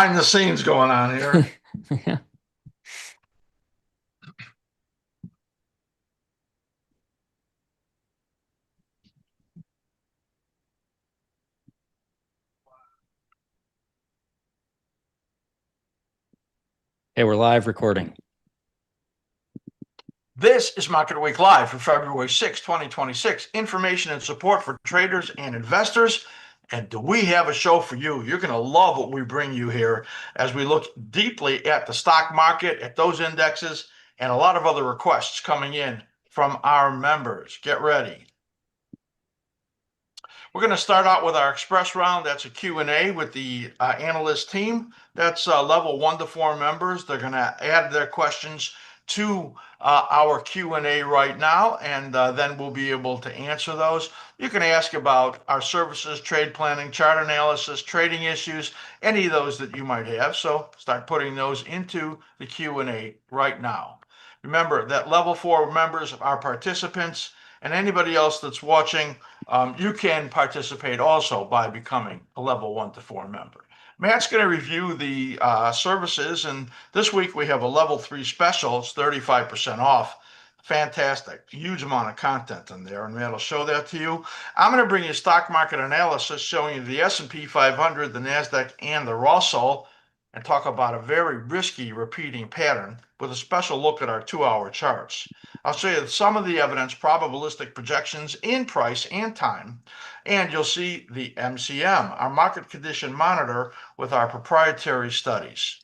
behind the scenes going on here. Yeah. Okay, we're live recording. This is Market Week Live for February 6, 2026. Information and support for traders and investors. And do we have a show for you? You're going to love what we bring you here as we look deeply at the stock market, at those indexes, and a lot of other requests coming in from our members. Get ready. We're going to start out with our express round. That's a Q&A with the analyst team. That's level 1 to 4 members. They're going to add their questions to our Q&A right now, and then we'll be able to answer those. You can ask about our services, trade planning, chart analysis, trading issues, any of those that you might have. So start putting those into the Q&A right now. Remember that level 4 members are participants, and anybody else that's watching, you can participate also by becoming a level 1 to 4 member. Matt's going to review the services, and this week we have a level 3 special. It's 35% off. Fantastic. Huge amount of content in there, and Matt will show that to you. I'm going to bring you stock market analysis showing you the S&P 500, the NASDAQ, and the Russell, and talk about a very risky repeating pattern with a special look at our 2-hour charts. I'll show you some of the evidence, probabilistic projections in price and time, and you'll see the MCM, our market condition monitor with our proprietary studies.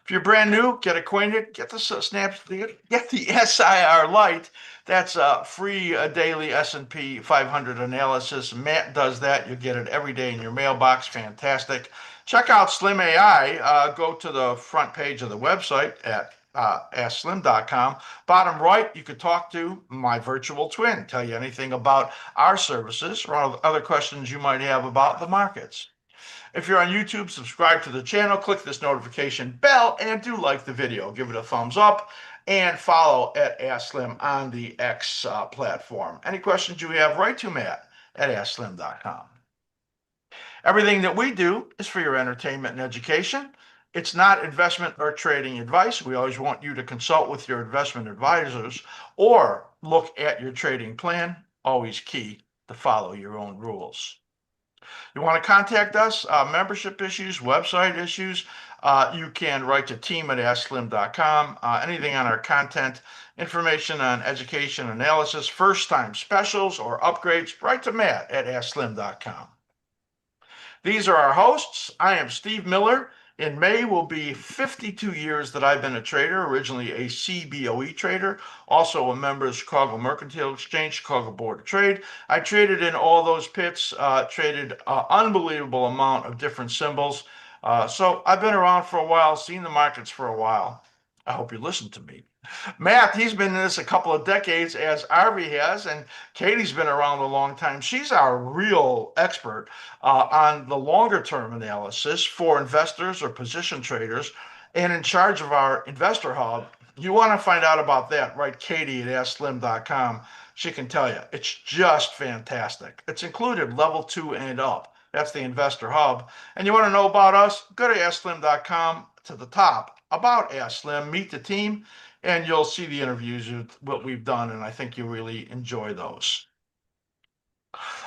If you're brand new, get acquainted, get the get the SIR Lite. That's a free daily S&P 500 analysis. Matt does that. You get it every day in your mailbox. Fantastic. Check out Slim AI. Go to the front page of the website at askSlim.com. Bottom right, you could talk to my virtual twin, tell you anything about our services or other questions you might have about the markets. If you're on YouTube, subscribe to the channel, click this notification bell, and do like the video. Give it a thumbs up and follow at askSlim on the X platform. Any questions you have, write to Matt at askSlim.com. Everything that we do is for your entertainment and education. It's not investment or trading advice. We always want you to consult with your investment advisors or look at your trading plan. Always key to follow your own rules. You want to contact us, membership issues, website issues, you can write to team@askSlim.com. Anything on our content, information on education analysis, first-time specials or upgrades, write to Matt at askSlim.com. These are our hosts. I am Steve Miller. In May will be 52 years that I've been a trader, originally a CBOE trader, also a member of Chicago Mercantile Exchange, Chicago Board of Trade. I traded in all those pits, traded an unbelievable amount of different symbols. So I've been around for a while, seen the markets for a while. I hope you listen to me. Matt, he's been in this a couple of decades, as Arby has, and Katie's been around a long time. She's our real expert on the longer-term analysis for investors or position traders, and in charge of our investor hub. You want to find out about that, write Katie at askSlim.com. She can tell you. It's just fantastic. It's included level 2 and up. That's the investor hub. And you want to know about us? Go to askSlim.com to the top. About askSlim, meet the team, and you'll see the interviews of what we've done, and I think you'll really enjoy those.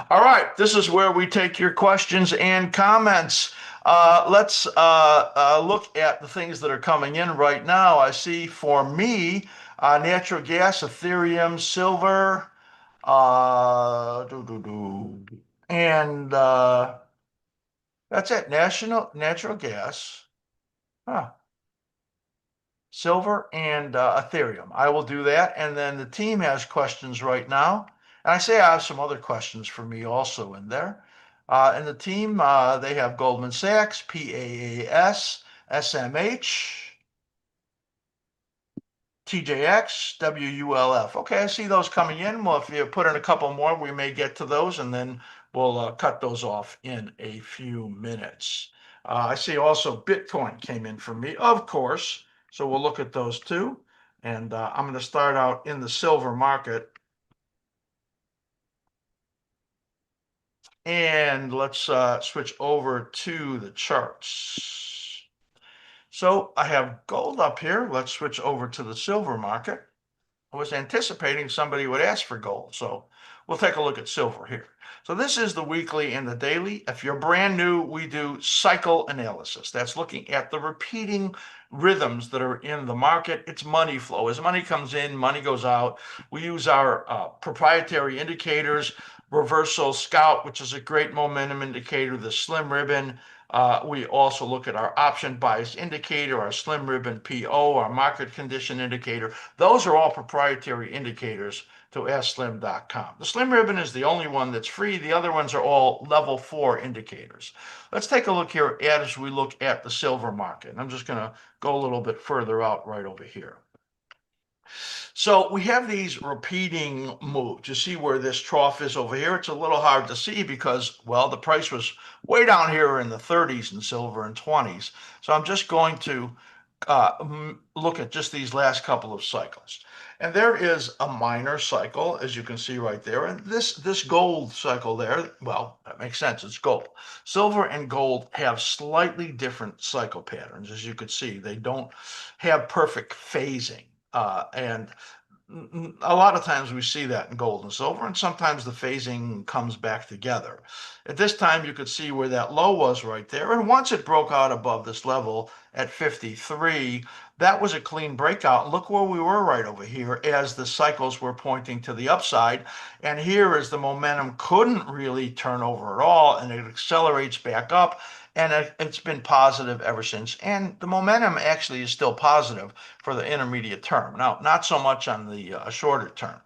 All right, this is where we take your questions and comments. Let's look at the things that are coming in right now. I see for me, natural gas, Ethereum, silver, and that's it. Natural gas. Huh. Silver and Ethereum. I will do that. And then the team has questions right now. And I say I have some other questions for me also in there. And the team, they have Goldman Sachs, PAAS, SMH, TJX, WULF. Okay, I see those coming in. Well, if you put in a couple more, we may get to those, and then we'll cut those off in a few minutes. I see also Bitcoin came in for me, of course. So we'll look at those too. And I'm going to start out in the silver market. And let's switch over to the charts. So I have gold up here. Let's switch over to the silver market. I was anticipating somebody would ask for gold, so we'll take a look at silver here. So this is the weekly and the daily. If you're brand new, we do cycle analysis. That's looking at the repeating rhythms that are in the market. It's money flow. As money comes in, money goes out. We use our proprietary indicators, reversal scout, which is a great momentum indicator, the slim ribbon. We also look at our option bias indicator, our slim ribbon PO, our market condition indicator. Those are all proprietary indicators to askSlim.com. The slim ribbon is the only one that's free. The other ones are all level 4 indicators. Let's take a look here as we look at the silver market. And I'm just going to go a little bit further out right over here. So we have these repeating moves. You see where this trough is over here. It's a little hard to see because, well, the price was way down here in the 30s in silver and 20s. So I'm just going to look at just these last couple of cycles. And there is a minor cycle, as you can see right there. And this gold cycle there, well, that makes sense. It's gold. Silver and gold have slightly different cycle patterns. As you can see, they don't have perfect phasing. And a lot of times we see that in gold and silver, and sometimes the phasing comes back together. At this time, you could see where that low was right there. And once it broke out above this level at 53, that was a clean breakout. Look where we were right over here as the cycles were pointing to the upside. And here as the momentum couldn't really turn over at all, and it accelerates back up. And it's been positive ever since. And the momentum actually is still positive for the intermediate term. Now, not so much on the shorter term.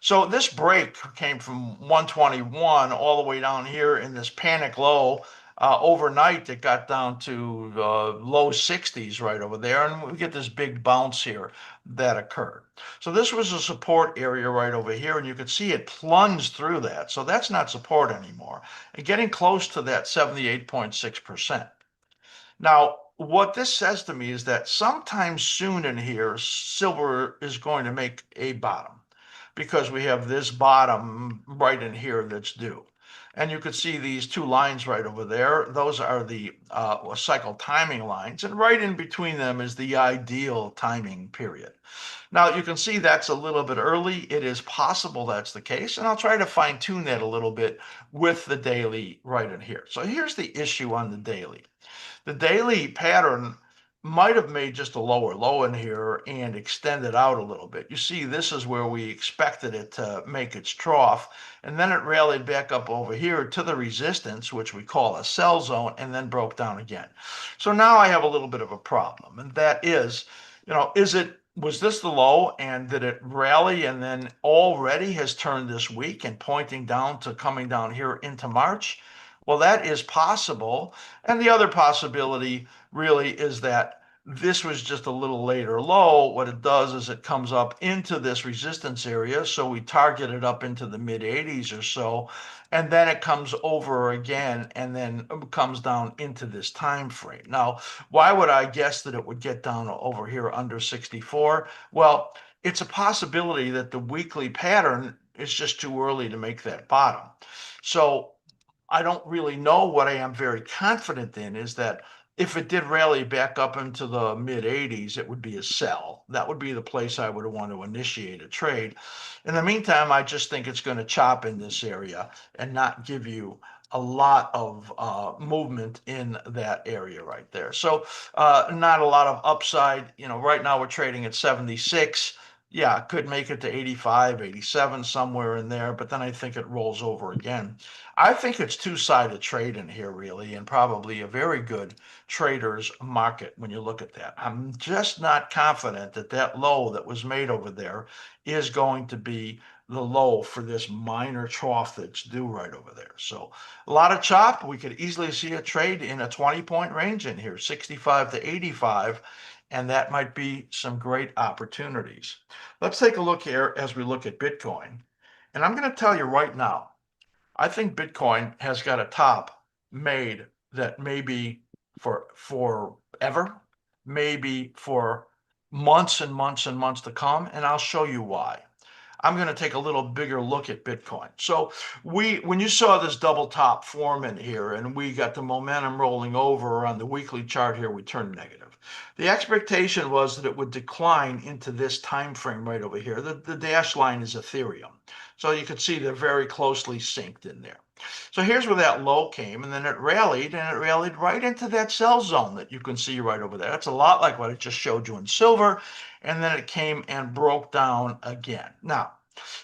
So this break came from 121 all the way down here in this panic low. Overnight, it got down to low 60s right over there, and we get this big bounce here that occurred. So this was a support area right over here, and you could see it plunged through that. So that's not support anymore, and getting close to that 78.6%. Now, what this says to me is that sometime soon in here, silver is going to make a bottom because we have this bottom right in here that's due. And you could see these two lines right over there. Those are the cycle timing lines. And right in between them is the ideal timing period. Now, you can see that's a little bit early. It is possible that's the case. And I'll try to fine tune that a little bit with the daily right in here. So here's the issue on the daily. The daily pattern might have made just a lower low in here and extended out a little bit. You see, this is where we expected it to make its trough, and then it rallied back up over here to the resistance, which we call a sell zone, and then broke down again. So now I have a little bit of a problem, and that is, was this the low, and did it rally and then already has turned this week and pointing down to coming down here into March? Well, that is possible. And the other possibility really is that this was just a little later low. What it does is it comes up into this resistance area. So we target it up into the mid 80s or so. And then it comes over again and then comes down into this time frame. Now, why would I guess that it would get down over here under 64? Well, it's a possibility that the weekly pattern is just too early to make that bottom. So I don't really know. What I am very confident in is that if it did rally back up into the mid 80s, it would be a sell. That would be the place I would want to initiate a trade. In the meantime, I just think it's going to chop in this area and not give you a lot of movement in that area right there. So not a lot of upside. Right now we're trading at 76. Yeah, could make it to 85, 87, somewhere in there, but then I think it rolls over again. I think it's two-sided trade in here, really, and probably a very good trader's market when you look at that. I'm just not confident that that low that was made over there is going to be the low for this minor trough that's due right over there. So a lot of chop. We could easily see a trade in a 20-point range in here, 65 to 85, and that might be some great opportunities. Let's take a look here as we look at Bitcoin. And I'm going to tell you right now, I think Bitcoin has got a top made that maybe for forever, maybe for months and months and months to come, and I'll show you why. I'm going to take a little bigger look at Bitcoin. So when you saw this double top form in here and we got the momentum rolling over on the weekly chart here, we turned negative. The expectation was that it would decline into this time frame right over here. The dashed line is Ethereum. So you can see they're very closely synced in there. So here's where that low came, and then it rallied, and it rallied right into that sell zone that you can see right over there. That's a lot like what I just showed you in silver, and then it came and broke down again. Now,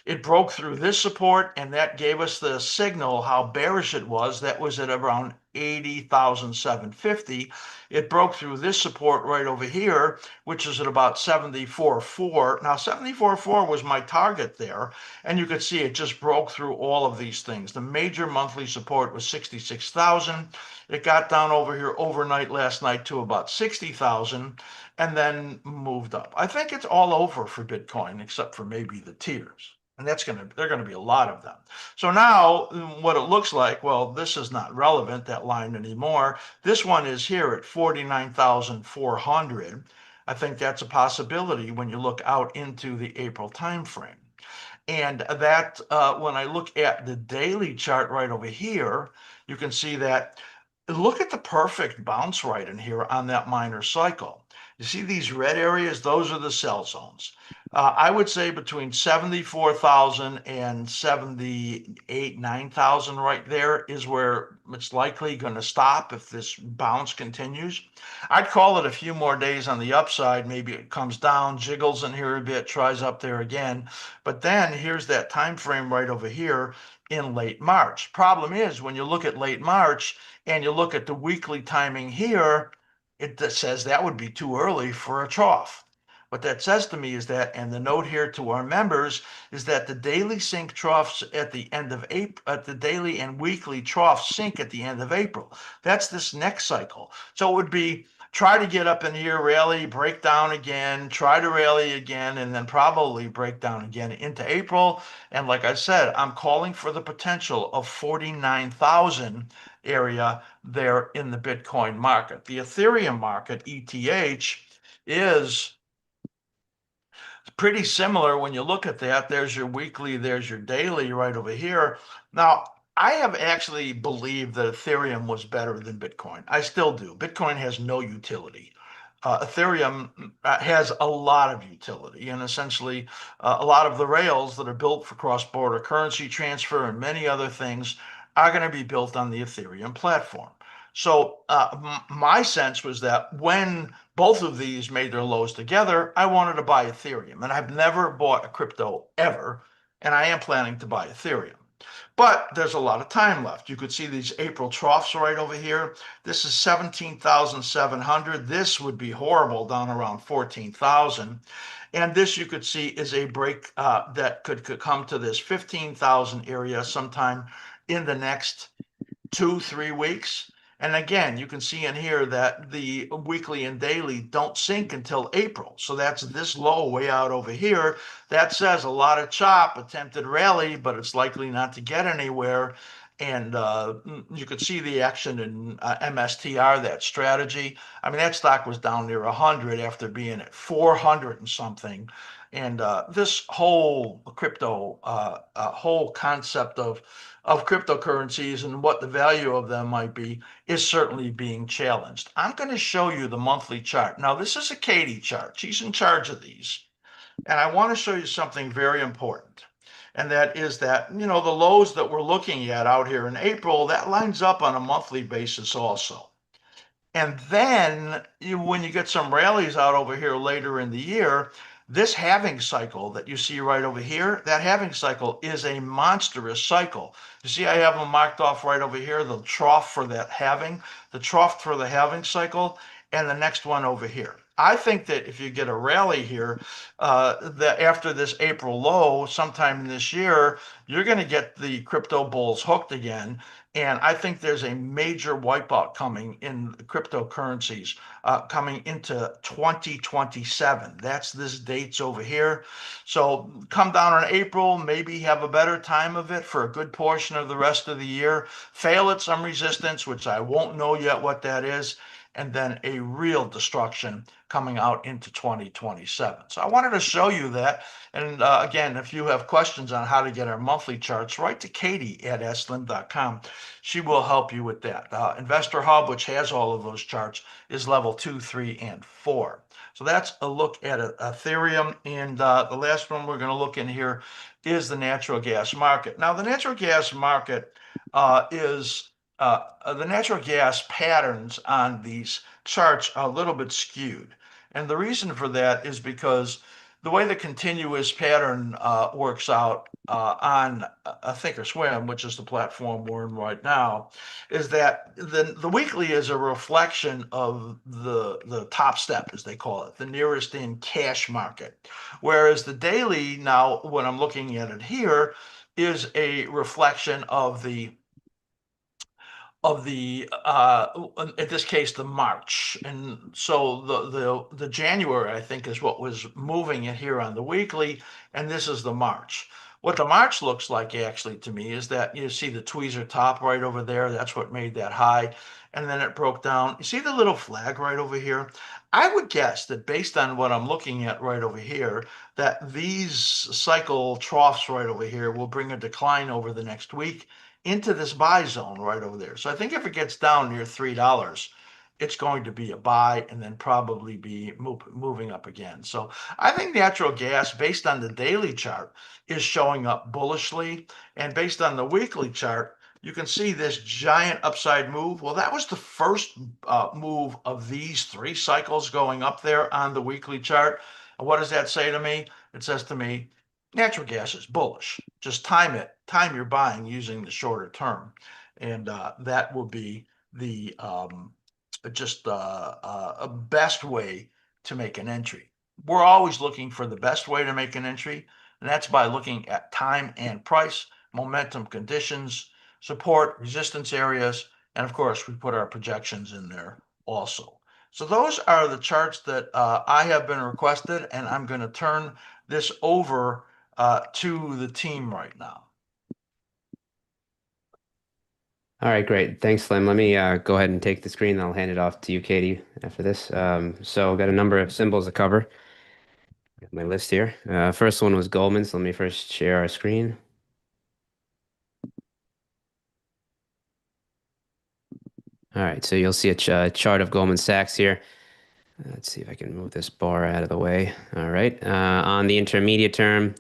it broke through this support, and that gave us the signal how bearish it was. That was at around 80,750. It broke through this support right over here, which is at about 74.4. Now, 74.4 was my target there, and you could see it just broke through all of these things. The major monthly support was 66,000. It got down over here overnight last night to about 60,000 and then moved up. I think it's all over for Bitcoin except for maybe the tiers. And they're gonna be a lot of them. So now what it looks like, well, this is not relevant, that line anymore. This one is here at 49,400. I think that's a possibility when you look out into the April timeframe. And that when I look at the daily chart right over here, you can see that look at the perfect bounce right in here on that minor cycle. You see these red areas? Those are the sell zones. I would say between 74,000 and 78, 9,000 right there is where it's likely going to stop if this bounce continues. I'd call it a few more days on the upside. Maybe it comes down, jiggles in here a bit, tries up there again. But then here's that time frame right over here in late March. Problem is, when you look at late March and you look at the weekly timing here, it says that would be too early for a trough. What that says to me is that, and the note here to our members is that the daily sync troughs at the end of April, at the daily and weekly troughs sync at the end of April. That's this next cycle. So it would be try to get up in here, rally, break down again, try to rally again, and then probably break down again into April. And like I said, I'm calling for the potential of 49,000 area there in the Bitcoin market. The Ethereum market, ETH, is pretty similar when you look at that. There's your weekly, there's your daily right over here. Now, I have actually believed that Ethereum was better than Bitcoin. I still do. Bitcoin has no utility. Ethereum has a lot of utility, and essentially a lot of the rails that are built for cross-border currency transfer and many other things are going to be built on the Ethereum platform. So my sense was that when both of these made their lows together, I wanted to buy Ethereum, and I've never bought a crypto ever, and I am planning to buy Ethereum. But there's a lot of time left. You could see these April troughs right over here. This is 17,700. This would be horrible down around 14,000. And this you could see is a break that could come to this 15,000 area sometime in the next 2-3 weeks. And again, you can see in here that the weekly and daily don't sync until April. So that's this low way out over here. That says a lot of chop, attempted rally, but it's likely not to get anywhere. And you could see the action in MSTR, that strategy. I mean, that stock was down near 100 after being at 400 and something. And this whole crypto, whole concept of cryptocurrencies and what the value of them might be is certainly being challenged. I'm going to show you the monthly chart. Now, this is a Katie chart. She's in charge of these. And I want to show you something very important. And that is that, the lows that we're looking at out here in April, that lines up on a monthly basis also. And then when you get some rallies out over here later in the year, this halving cycle that you see right over here, that halving cycle is a monstrous cycle. You see, I have them marked off right over here, the trough for that halving, the trough for the halving cycle, and the next one over here. I think that if you get a rally here, that after this April low, sometime this year, you're going to get the crypto bulls hooked again. And I think there's a major wipeout coming in cryptocurrencies coming into 2027. That's this dates over here. So come down in April, maybe have a better time of it for a good portion of the rest of the year. Fail at some resistance, which I won't know yet what that is. and then a real destruction coming out into 2027. So I wanted to show you that. And again, if you have questions on how to get our monthly charts, write to Katie at askSlim.com. She will help you with that. Investor Hub, which has all of those charts, is level 2, 3, and 4. So that's a look at Ethereum. And the last one we're going to look in here is the natural gas market. Now, the natural gas market is the natural gas patterns on these charts are a little bit skewed. And the reason for that is because the way the continuous pattern works out on thinkorswim, which is the platform we're in right now, is that the weekly is a reflection of the top step, as they call it, the nearest in cash market. Whereas the daily, now when I'm looking at it here, is a reflection of the in this case the March. And so the January, I think, is what was moving it here on the weekly, and this is the March. What the March looks like actually to me is that you see the tweezer top right over there. That's what made that high, and then it broke down. You see the little flag right over here? I would guess that based on what I'm looking at right over here, that these cycle troughs right over here will bring a decline over the next week into this buy zone right over there. So I think if it gets down near $3, it's going to be a buy and then probably be moving up again. So I think natural gas, based on the daily chart, is showing up bullishly. And based on the weekly chart, you can see this giant upside move. Well, that was the first move of these 3 cycles going up there on the weekly chart. And what does that say to me? It says to me, natural gas is bullish. Just time your buying using the shorter term. And that will be the a best way to make an entry. We're always looking for the best way to make an entry, and that's by looking at time and price, momentum conditions, support, resistance areas, and of course, we put our projections in there also. So those are the charts that I have been requested, and I'm going to turn this over to the team right now. All right, great. Thanks, Slim. Let me go ahead and take the screen, and I'll hand it off to you, Katie, after this. So I've got a number of symbols to cover. Got my list here. First one was Goldman, so let me first share our screen. All right, so you'll see a chart of Goldman Sachs here. Let's see if I can move this bar out of the way. All right, on the intermediate term,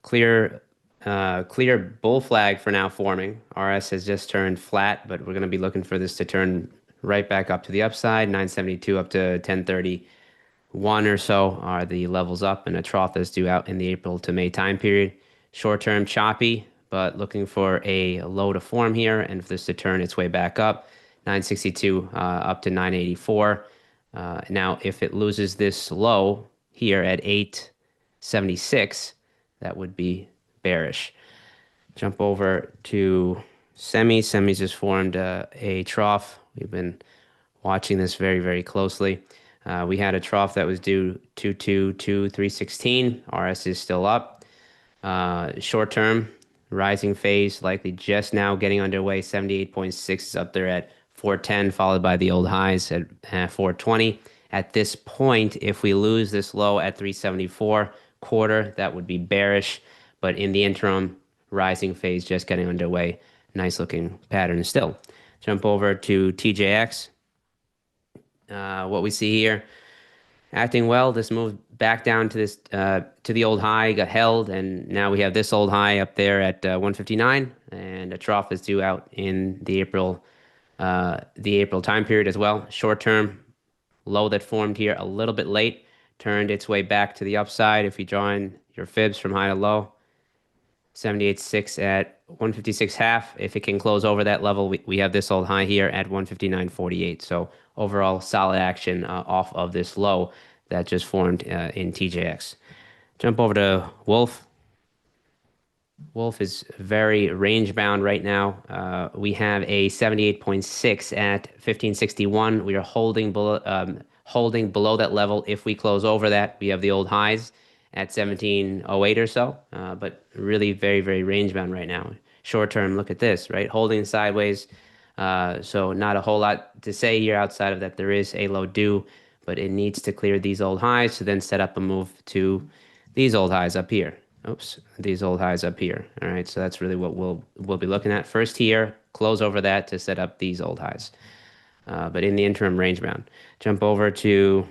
clear bull flag for now forming. RS has just turned flat, but we're going to be looking for this to turn right back up to the upside. 972 up to 1031 or so are the levels up, and a trough is due out in the April to May time period. Short term choppy, but looking for a low to form here, and for this to turn its way back up. 962 up to 984. Now, if it loses this low here at 876, that would be bearish. Jump over to semis. Semis just formed a trough. We've been watching this very, very closely. We had a trough that was due 222, RS is still up. Short term, rising phase, likely just now getting underway. 78.6 is up there at 410, followed by the old highs at 420. At this point, if we lose this low at 374 quarter, that would be bearish. But in the interim, rising phase just getting underway. Nice looking pattern still. Jump over to TJX. What we see here, acting well. This moved back down to this to the old high, got held, and now we have this old high up there at 159, and a trough is due out in the April time period as well. Short term, low that formed here a little bit late, turned its way back to the upside. If you draw in your fibs from high to low, 78.6 at 156 half. If it can close over that level, we have this old high here at 159.48. So overall solid action off of this low that just formed in TJX. Jump over to Wolf. Wolf is very range bound right now. We have a 78.6 at 1561. We are holding below that level. If we close over that, we have the old highs at 1708 or so, but really very, very range bound right now. Short term, look at this, right? Holding sideways So not a whole lot to say here outside of that there is a low due, but it needs to clear these old highs to then set up a move to these old highs up here. Oops, these old highs up here. All right, so that's really what we'll be looking at first here. Close over that to set up these old highs. But in the interim range bound, jump over to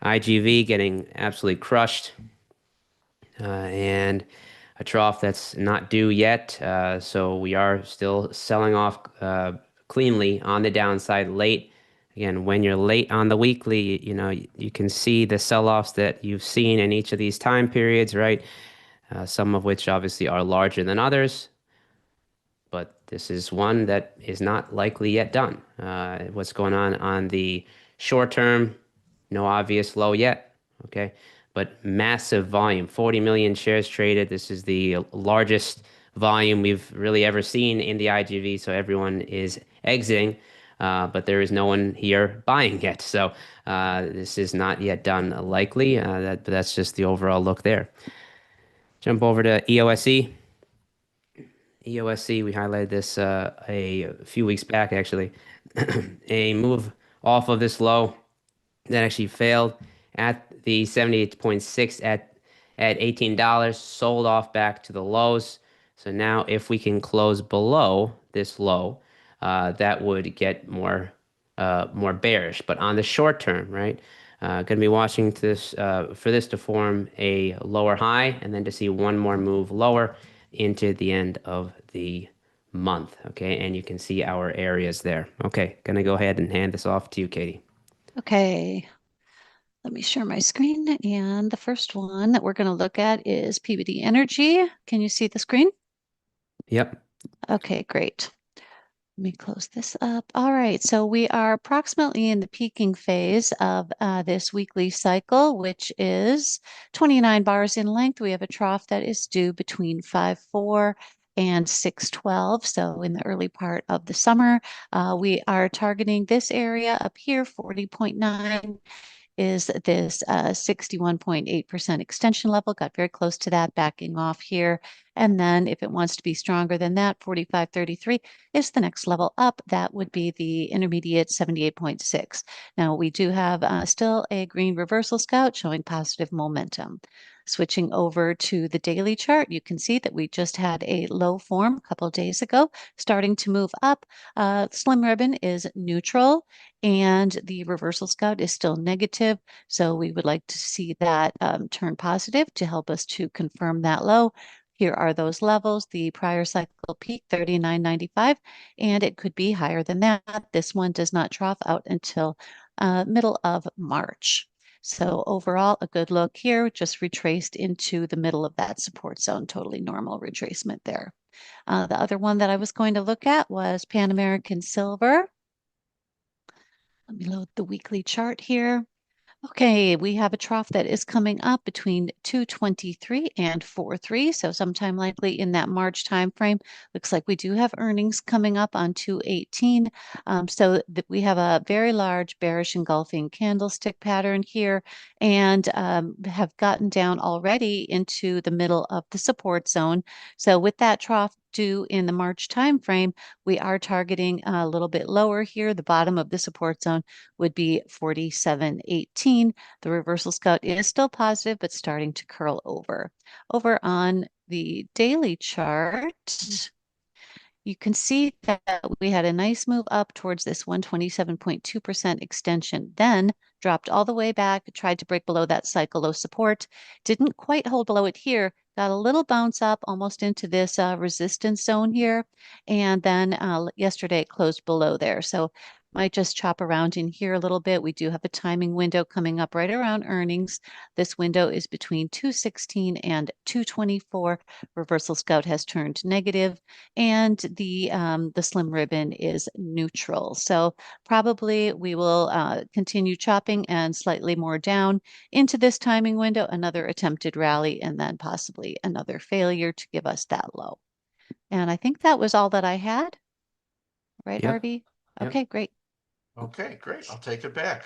IGV getting absolutely crushed, and a trough that's not due yet. So we are still selling off cleanly on the downside late. Again, when you're late on the weekly, you know, you can see the sell-offs that you've seen in each of these time periods, right? Some of which obviously are larger than others, but this is one that is not likely yet done. What's going on the short term? No obvious low yet. Okay. But massive volume, 40 million shares traded. This is the largest volume we've really ever seen in the IGV. So everyone is exiting, but there is no one here buying yet. So this is not yet done likely. But that's just the overall look there. Jump over to EOSE. EOSC, we highlighted this a few weeks back, actually. A move off of this low that actually failed at the 78.6 at $18, sold off back to the lows. So now if we can close below this low, that would get more bearish. But on the short term, right? Going to be watching this for this to form a lower high and then to see one more move lower into the end of the month. Okay, and you can see our areas there. Okay, gonna go ahead and hand this off to you, Katie. Okay, let me share my screen. And the first one that we're going to look at is PBD Energy. Can you see the screen? Yep. Okay, great. Let me close this up. All right, so we are approximately in the peaking phase of this weekly cycle, which is 29 bars in length. We have a trough that is due between 5.4 and 6.12. So in the early part of the summer, we are targeting this area up here, 40.9 is this 61.8% extension level. Got very close to that, backing off here. And then if it wants to be stronger than that, 45.33 is the next level up. That would be the intermediate 78.6. Now we do have still a green reversal scout showing positive momentum. Switching over to the daily chart, you can see that we just had a low form a couple of days ago, starting to move up. Slim ribbon is neutral and the reversal scout is still negative. So we would like to see that turn positive to help us to confirm that low. Here are those levels. The prior cycle peak 39.95, and it could be higher than that. This one does not trough out until middle of March. So overall, a good look here, just retraced into the middle of that support zone, totally normal retracement there. The other one that I was going to look at was Pan American Silver. Let me load the weekly chart here. Okay, we have a trough that is coming up between 223 and 43, so sometime likely in that March timeframe. Looks like we do have earnings coming up on 218, so that we have a very large bearish engulfing candlestick pattern here, and have gotten down already into the middle of the support zone. So with that trough due in the March timeframe, we are targeting a little bit lower here. The bottom of the support zone would be 47.18. The reversal scout is still positive, but starting to curl over. Over on the daily chart, you can see that we had a nice move up towards this 127.2% extension, then dropped all the way back, tried to break below that cycle low support, didn't quite hold below it here, got a little bounce up almost into this resistance zone here, and then yesterday it closed below there. So might just chop around in here a little bit. We do have a timing window coming up right around earnings. This window is between 216 and 224. Reversal scout has turned negative, and the slim ribbon is neutral. So probably we will continue chopping and slightly more down into this timing window, another attempted rally, and then possibly another failure to give us that low. And I think that was all that I had. Right, Yep. RV? Yep. Okay, great. Okay, great. I'll take it back.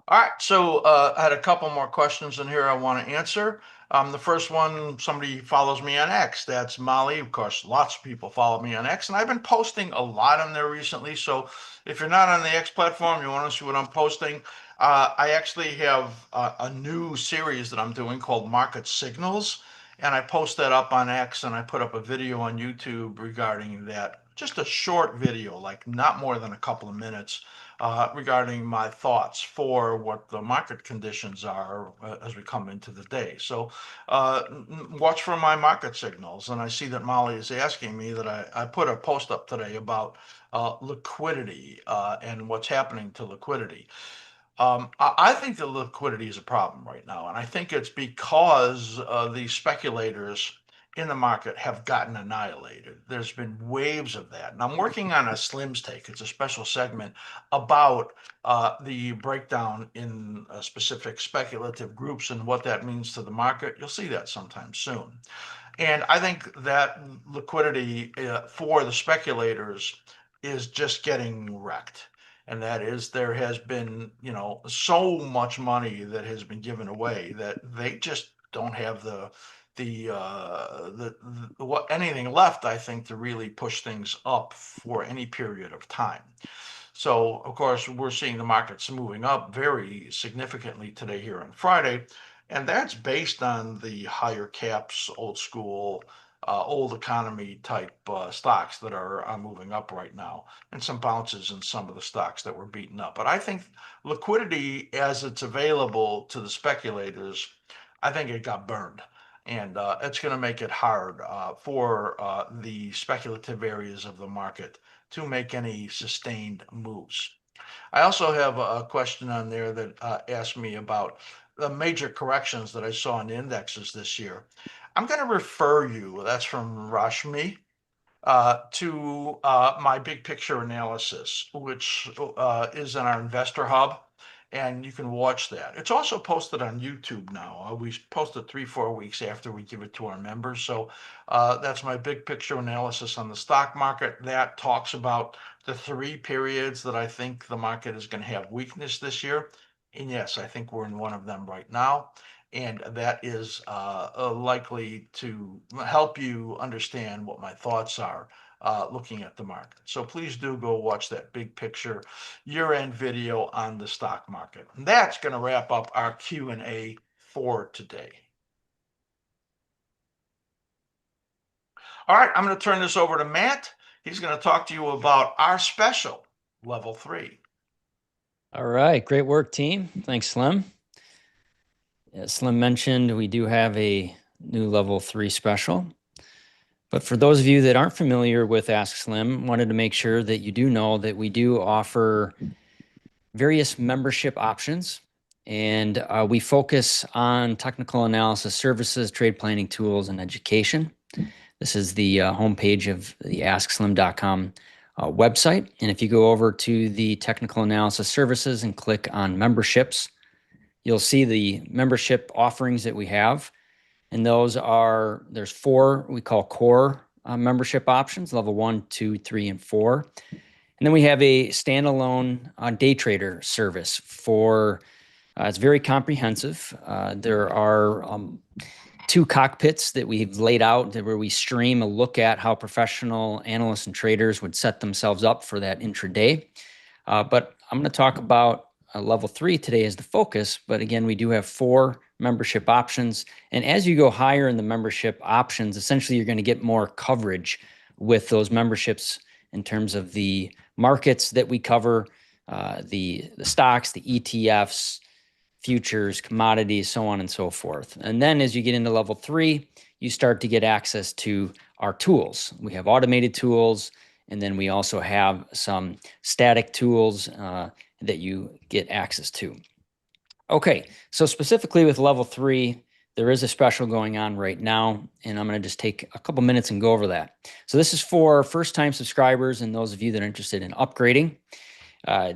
All right, so I had a couple more questions in here I want to answer. The first one, somebody follows me on X. That's Molly. Of course, lots of people follow me on X, and I've been posting a lot on there recently. So if you're not on the X platform, you want to see what I'm posting. I actually have a new series that I'm doing called Market Signals, and I post that up on X, and I put up a video on YouTube regarding that. Just a short video, like not more than a couple of minutes regarding my thoughts for what the market conditions are as we come into the day. So watch for my market signals. And I see that Molly is asking me that I put a post up today about liquidity and what's happening to liquidity. I think the liquidity is a problem right now, and I think it's because the speculators in the market have gotten annihilated. There's been waves of that, and I'm working on a Slim's Take. It's a special segment about the breakdown in specific speculative groups and what that means to the market. You'll see that sometime soon. And I think that liquidity for the speculators is just getting wrecked. And that is there has been, so much money that has been given away that they just don't have the what anything left, I think, to really push things up for any period of time. So, of course, we're seeing the markets moving up very significantly today here on Friday, and that's based on the higher caps, old school, old economy type stocks that are moving up right now, and some bounces in some of the stocks that were beaten up. But I think liquidity, as it's available to the speculators, I think it got burned. And it's going to make it hard for the speculative areas of the market to make any sustained moves. I also have a question on there that asked me about the major corrections that I saw in indexes this year. I'm going to refer you, that's from Rashmi, to my big picture analysis, which is in our investor hub, and you can watch that. It's also posted on YouTube now. We post it 3-4 weeks after we give it to our members. So that's my big picture analysis on the stock market. That talks about the 3 periods that I think the market is going to have weakness this year. And yes, I think we're in one of them right now. And that is likely to help you understand what my thoughts are looking at the market. So please do go watch that big picture year-end video on the stock market. And that's going to wrap up our Q&A for today. All right, I'm going to turn this over to Matt. He's going to talk to you about our special level 3. All right. Great work, team. Thanks, Slim. As Slim mentioned, we do have a new level 3 special. But for those of you that aren't familiar with askSlim, wanted to make sure that you do know that we do offer various membership options. And we focus on technical analysis services, trade planning tools, and education. This is the homepage of the askSlim.com website. And if you go over to the technical analysis services and click on memberships, you'll see the membership offerings that we have. And there's 4 we call core membership options, level 1, 2, 3, and 4. And then we have a standalone day trader service for, it's very comprehensive. There are 2 cockpits that we've laid out where we stream a look at how professional analysts and traders would set themselves up for that intraday. But I'm going to talk about level 3 today as the focus. But again, we do have 4 membership options. And as you go higher in the membership options, essentially you're going to get more coverage with those memberships in terms of the markets that we cover, the stocks, the ETFs, futures, commodities, so on and so forth. And then as you get into level 3, you start to get access to our tools. We have automated tools, and then we also have some static tools that you get access to. Okay, so specifically with level 3, there is a special going on right now, and I'm going to just take a couple minutes and go over that. So this is for first-time subscribers and those of you that are interested in upgrading.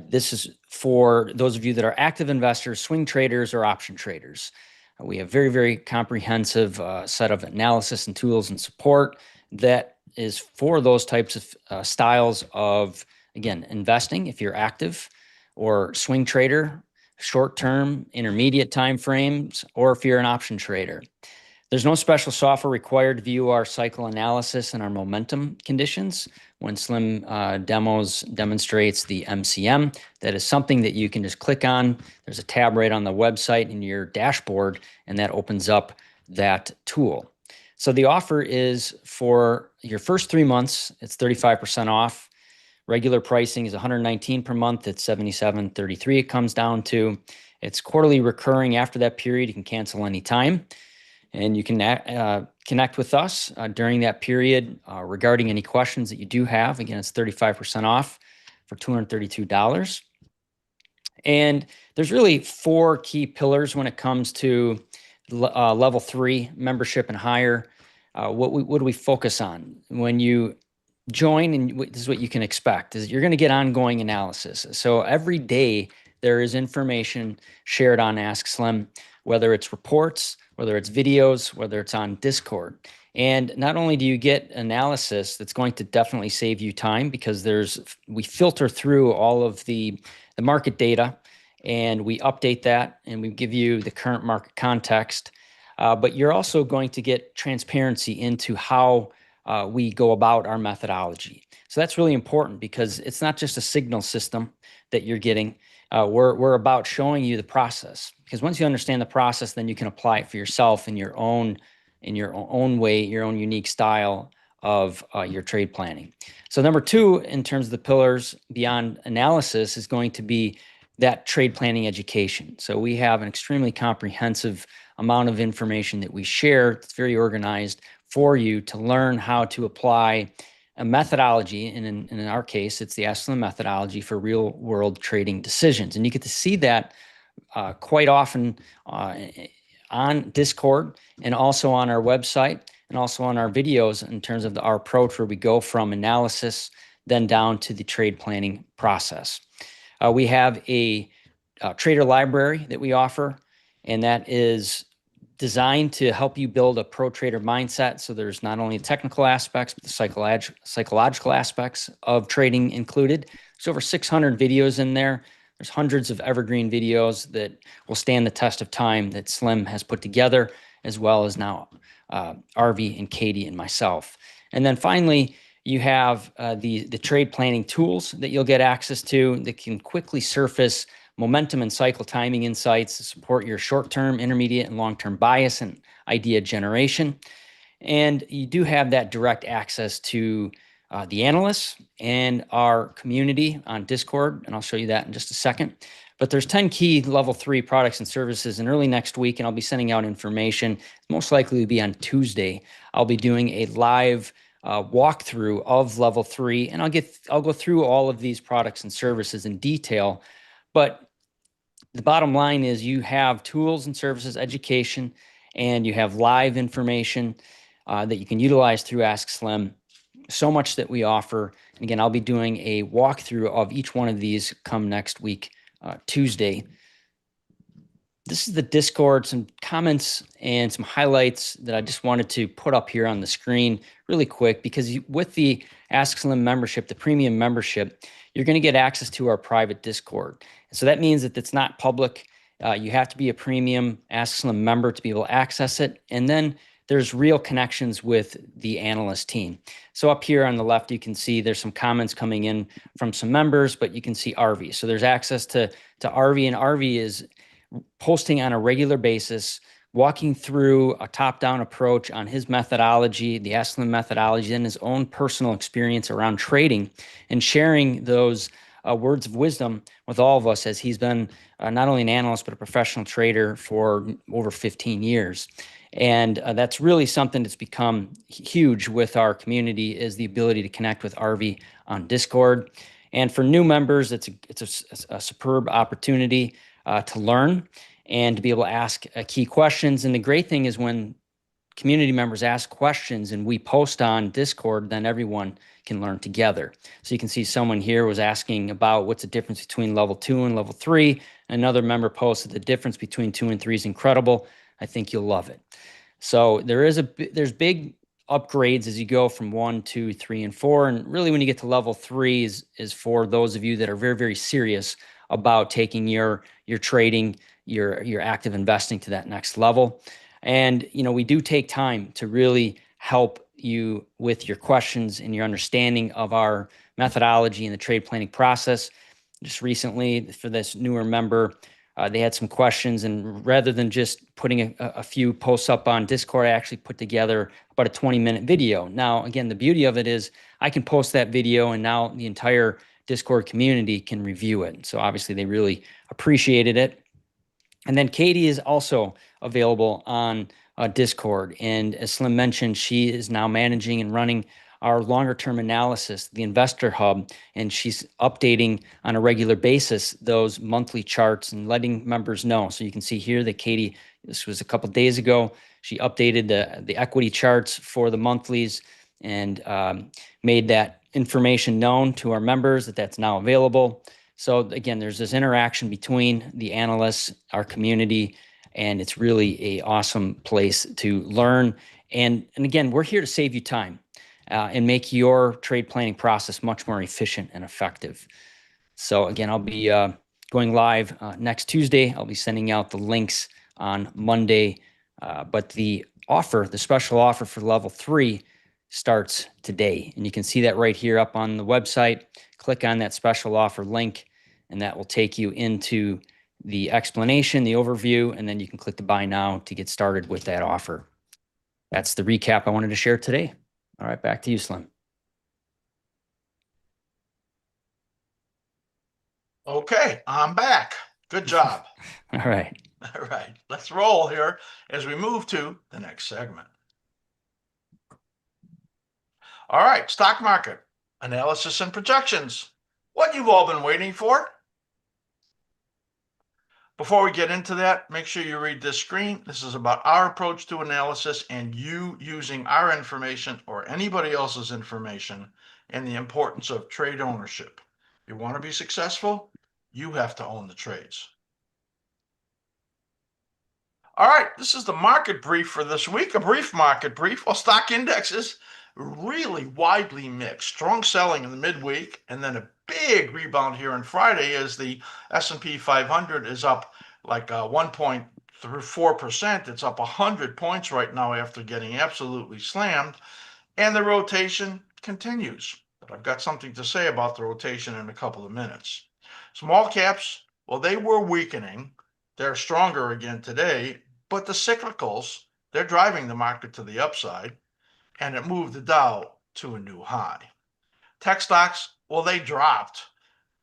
This is for those of you that are active investors, swing traders, or option traders. We have very, very comprehensive set of analysis and tools and support that is for those types of styles of, again, investing if you're active, or swing trader, short-term, intermediate time frames, or if you're an option trader. There's no special software required to view our cycle analysis and our momentum conditions. When Slim demonstrates the MCM, that is something that you can just click on. There's a tab right on the website in your dashboard, and that opens up that tool. So the offer is for your first 3 months, it's 35% off. Regular pricing is $119 per month. It's $77.33 it comes down to. It's quarterly recurring after that period. You can cancel anytime. And you can connect with us during that period regarding any questions that you do have. Again, it's 35% off for $232. And there's really 4 key pillars when it comes to level 3 membership and higher. What do we focus on? When you join, and this is what you can expect, is you're going to get ongoing analysis. So every day there is information shared on askSlim, whether it's reports, whether it's videos, whether it's on Discord. And not only do you get analysis that's going to definitely save you time, because we filter through all of the market data and we update that and we give you the current market context. But you're also going to get transparency into how we go about our methodology. So that's really important, because it's not just a signal system that you're getting. We're about showing you the process, because once you understand the process, then you can apply it for yourself in your own way, your own unique style of your trade planning. So number 2, in terms of the pillars beyond analysis, is going to be that trade planning education. So we have an extremely comprehensive amount of information that we share. It's very organized for you to learn how to apply a methodology, and in our case, it's the askSlim methodology for real-world trading decisions. And you get to see that quite often on Discord, and also on our website, and also on our videos in terms of our approach, where we go from analysis then down to the trade planning process. We have a trader library that we offer, and that is designed to help you build a pro trader mindset. So there's not only technical aspects, but the psychological aspects of trading included. There's over 600 videos in there. There's hundreds of evergreen videos that will stand the test of time that Slim has put together, as well as now Arvi and Katie and myself. And then finally, you have the trade planning tools that you'll get access to that can quickly surface momentum and cycle timing insights to support your short-term, intermediate, and long-term bias and idea generation. And you do have that direct access to the analysts and our community on Discord, and I'll show you that in just a second. But there's 10 key level 3 products and services, and early next week, and I'll be sending out information, most likely to be on Tuesday. I'll be doing a live walkthrough of level 3, and I'll go through all of these products and services in detail. But the bottom line is you have tools and services, education, and you have live information that you can utilize through askSlim. So much that we offer. And again, I'll be doing a walkthrough of each one of these come next week, Tuesday. This is the Discord, some comments and some highlights that I just wanted to put up here on the screen really quick, because with the askSlim membership, the premium membership, you're going to get access to our private Discord. So that means that it's not public. You have to be a premium askSlim member to be able to access it. And then there's real connections with the analyst team. So up here on the left, you can see there's some comments coming in from some members, but you can see Arvi. So there's access to Arvi, and Arvi is posting on a regular basis, walking through a top-down approach on his methodology, the askSlim methodology, and his own personal experience around trading, and sharing those words of wisdom with all of us, as he's been not only an analyst, but a professional trader for over 15 years. And that's really something that's become huge with our community, is the ability to connect with Arvi on Discord. And for new members, it's a superb opportunity to learn and to be able to ask key questions. And the great thing is when community members ask questions and we post on Discord, then everyone can learn together. So you can see someone here was asking about what's the difference between level 2 and level 3. Another member posted the difference between 2 and 3 is incredible. I think you'll love it. So there's big upgrades as you go from 1, 2, 3, and 4. And really when you get to level 3 is for those of you that are very, very serious about taking your trading, your active investing to that next level. And we do take time to really help you with your questions and your understanding of our methodology and the trade planning process. Just recently, for this newer member, they had some questions, and rather than just putting a few posts up on Discord, I actually put together about a 20-minute video. Now, again, the beauty of it is I can post that video, and now the entire Discord community can review it. So obviously, they really appreciated it. And then Katie is also available on Discord. And as Slim mentioned, she is now managing and running our longer term analysis, the Investor Hub, and she's updating on a regular basis those monthly charts and letting members know. So you can see here that Katie, this was a couple days ago, she updated the equity charts for the monthlies and made that information known to our members that that's now available. So again, there's this interaction between the analysts, our community, and it's really an awesome place to learn. And again, we're here to save you time and make your trade planning process much more efficient and effective. So again, I'll be going live next Tuesday. I'll be sending out the links on Monday, but the special offer for level 3 starts today. And you can see that right here up on the website. Click on that special offer link, and that will take you into the explanation, the overview, and then you can click the buy now to get started with that offer. That's the recap I wanted to share today. All right, back to you, Slim. Okay, I'm back. Good job. All right. All right, let's roll here as we move to the next segment. All right, stock market analysis and projections. What you've all been waiting for. Before we get into that, make sure you read this screen. This is about our approach to analysis and you using our information or anybody else's information and the importance of trade ownership. If you want to be successful, you have to own the trades. All right, this is the market brief for this week, a brief market brief. Well, stock indexes really widely mixed. Strong selling in the midweek, and then a big rebound here on Friday as the S&P 500 is up like 1.4%. It's up 100 points right now after getting absolutely slammed, and the rotation continues. But I've got something to say about the rotation in a couple of minutes. Small caps, well, they were weakening. They're stronger again today, but the cyclicals, they're driving the market to the upside, and it moved the Dow to a new high. Tech stocks, well, they dropped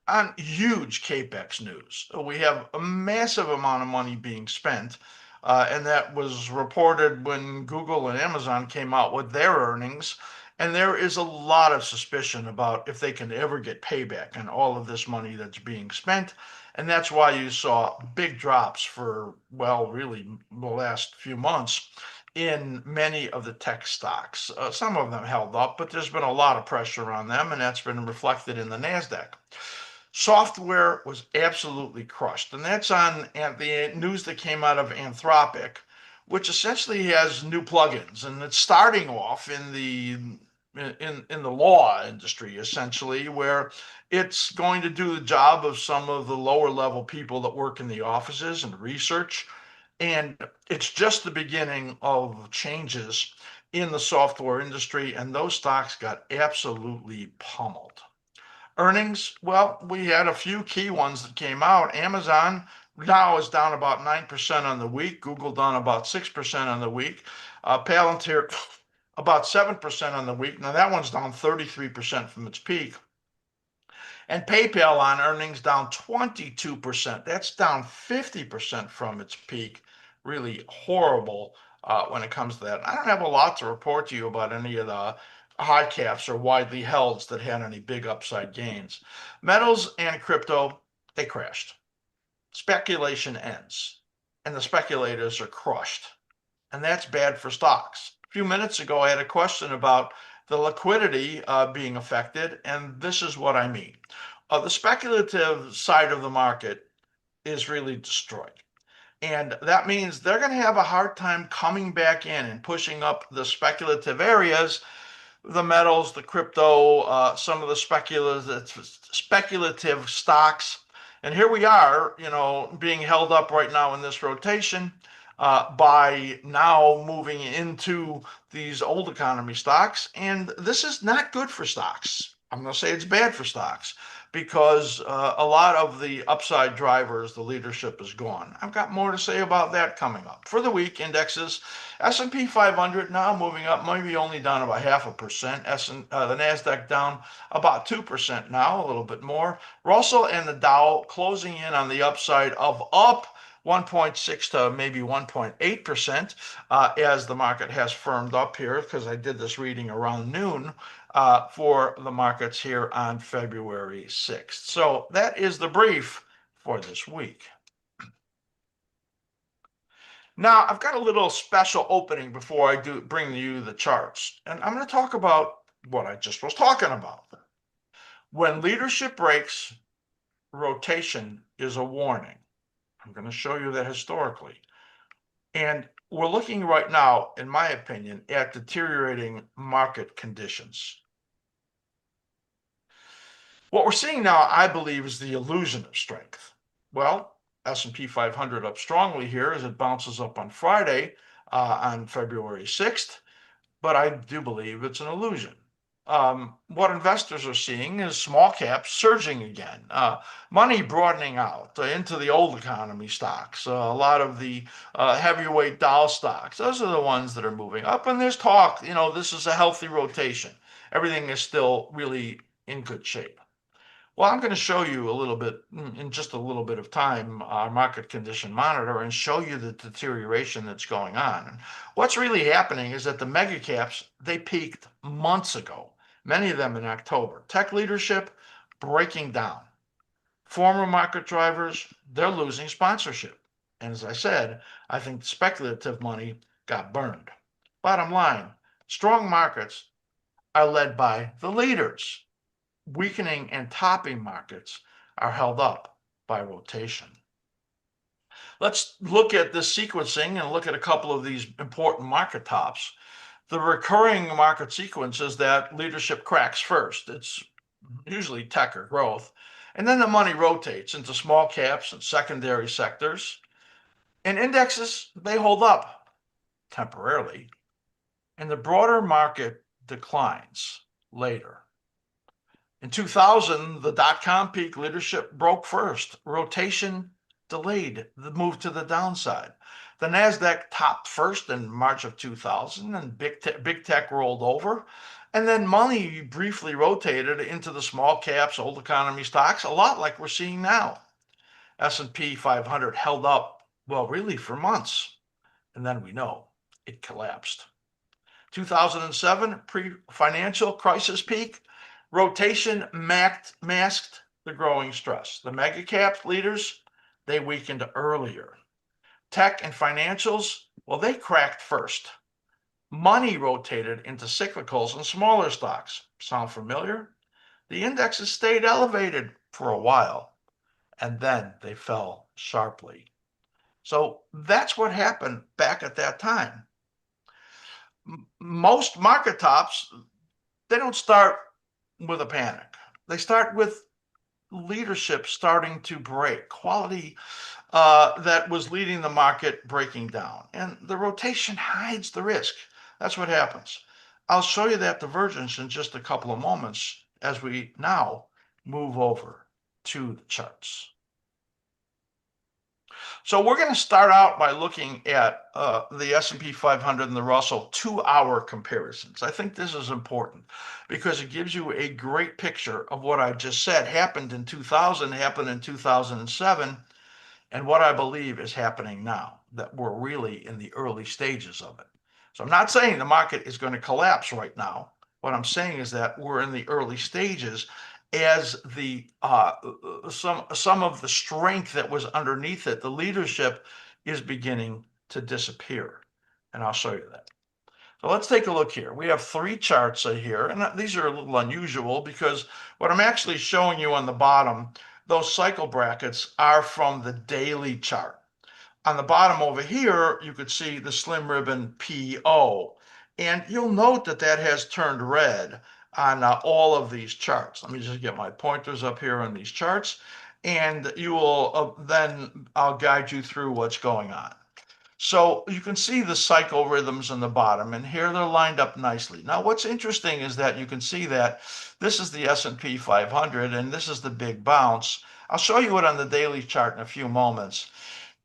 on huge CAPEX news. We have a massive amount of money being spent, and that was reported when Google and Amazon came out with their earnings. And there is a lot of suspicion about if they can ever get payback on all of this money that's being spent. And that's why you saw big drops for, well, really the last few months in many of the tech stocks. Some of them held up, but there's been a lot of pressure on them, and that's been reflected in the NASDAQ. Software was absolutely crushed, and that's on the news that came out of Anthropic, which essentially has new plugins, and it's starting off in the law industry, essentially, where it's going to do the job of some of the lower level people that work in the offices and research. And it's just the beginning of changes in the software industry, and those stocks got absolutely pummeled. Earnings, well, we had a few key ones that came out. Amazon now is down about 9% on the week. Google down about 6% on the week. Palantir about 7% on the week. Now that one's down 33% from its peak. And PayPal on earnings down 22%. That's down 50% from its peak. Really horrible when it comes to that. I don't have a lot to report to you about any of the high caps or widely held that had any big upside gains. Metals and crypto, they crashed. Speculation ends, and the speculators are crushed. And that's bad for stocks. A few minutes ago, I had a question about the liquidity being affected, and this is what I mean. The speculative side of the market is really destroyed. And that means they're going to have a hard time coming back in and pushing up the speculative areas, the metals, the crypto, some of the speculative stocks. And here we are, being held up right now in this rotation by now moving into these old economy stocks. And this is not good for stocks. I'm going to say it's bad for stocks because a lot of the upside drivers, the leadership is gone. I've got more to say about that coming up. For the week, indexes, S&P 500 now moving up, maybe only down about 0.5%. The NASDAQ down about 2% now, a little bit more. Russell and the Dow closing in on the upside of up 1.6 to maybe 1.8% as the market has firmed up here, because I did this reading around noon for the markets here on February 6th. So that is the brief for this week. Now, I've got a little special opening before I bring you the charts, and I'm going to talk about what I just was talking about. When leadership breaks, rotation is a warning. I'm going to show you that historically. And we're looking right now, in my opinion, at deteriorating market conditions. What we're seeing now, I believe, is the illusion of strength. Well, S&P 500 up strongly here as it bounces up on Friday on February 6th, but I do believe it's an illusion. What investors are seeing is small caps surging again, money broadening out into the old economy stocks, a lot of the heavyweight Dow stocks. Those are the ones that are moving up, and there's talk, this is a healthy rotation. Everything is still really in good shape. Well, I'm going to show you a little bit, in just a little bit of time, our market condition monitor, and show you the deterioration that's going on. And what's really happening is that the mega caps, they peaked months ago, many of them in October. Tech leadership breaking down. Former market drivers, they're losing sponsorship. And as I said, I think speculative money got burned. Bottom line, strong markets are led by the leaders. Weakening and topping markets are held up by rotation. Let's look at this sequencing and look at a couple of these important market tops. The recurring market sequence is that leadership cracks first. It's usually tech or growth. And then the money rotates into small caps and secondary sectors. And indexes, they hold up temporarily. And the broader market declines later. In 2000, the dot-com peak, leadership broke first. Rotation delayed the move to the downside. The NASDAQ topped first in March of 2000, and big tech rolled over. And then money briefly rotated into the small caps, old economy stocks, a lot like we're seeing now. S&P 500 held up, well, really for months. And then we know it collapsed. 2007, pre-financial crisis peak, rotation masked the growing stress. The mega cap leaders, they weakened earlier. Tech and financials, well, they cracked first. Money rotated into cyclicals and smaller stocks. Sound familiar? The indexes stayed elevated for a while, and then they fell sharply. So that's what happened back at that time. Most market tops, they don't start with a panic. They start with leadership starting to break, quality that was leading the market breaking down. And the rotation hides the risk. That's what happens. I'll show you that divergence in just a couple of moments as we now move over to the charts. So we're going to start out by looking at the S&P 500 and the Russell 2-hour comparisons. I think this is important because it gives you a great picture of what I just said happened in 2000, happened in 2007, and what I believe is happening now, that we're really in the early stages of it. So I'm not saying the market is going to collapse right now. What I'm saying is that we're in the early stages as the some of the strength that was underneath it, the leadership, is beginning to disappear. And I'll show you that. So let's take a look here. We have 3 charts here, and these are a little unusual because what I'm actually showing you on the bottom, those cycle brackets are from the daily chart. On the bottom over here, you could see the slim ribbon PO, and you'll note that that has turned red on all of these charts. Let me just get my pointers up here on these charts. and you will then I'll guide you through what's going on. So you can see the cycle rhythms in the bottom, and here they're lined up nicely. Now, what's interesting is that you can see that this is the S&P 500, and this is the big bounce. I'll show you it on the daily chart in a few moments.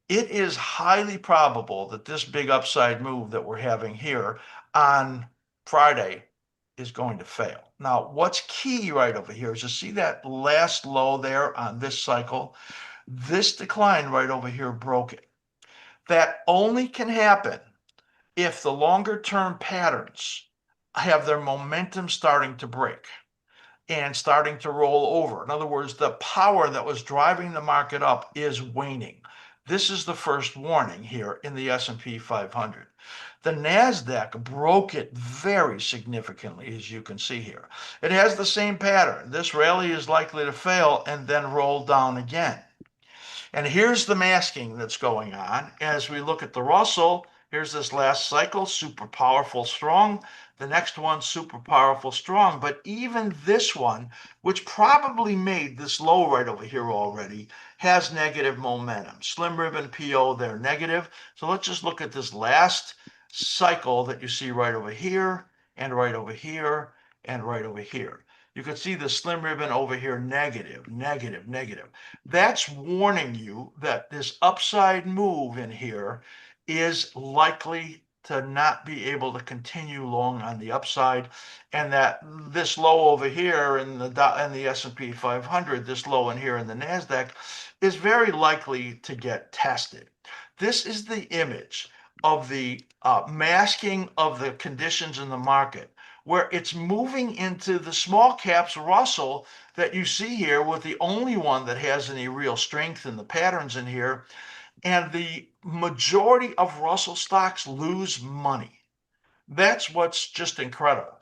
It is highly probable that this big upside move that we're having here on Friday is going to fail. Now, what's key right over here is you see that last low there on this cycle? This decline right over here broke it. That only can happen if the longer term patterns have their momentum starting to break and starting to roll over. In other words, the power that was driving the market up is waning. This is the first warning here in the S&P 500. The NASDAQ broke it very significantly, as you can see here. It has the same pattern. This rally is likely to fail and then roll down again. And here's the masking that's going on as we look at the Russell. Here's this last cycle, super powerful, strong. The next one, super powerful, strong. But even this one, which probably made this low right over here already, has negative momentum. Slim ribbon PO, they're negative. So let's just look at this last cycle that you see right over here, and right over here, and right over here. You can see the slim ribbon over here, negative, negative, negative. That's warning you that this upside move in here is likely to not be able to continue long on the upside, and that this low over here in the S&P 500, this low in here in the NASDAQ, is very likely to get tested. This is the image of the masking of the conditions in the market, where it's moving into the small caps Russell that you see here, with the only one that has any real strength in the patterns in here. And the majority of Russell stocks lose money. That's what's just incredible.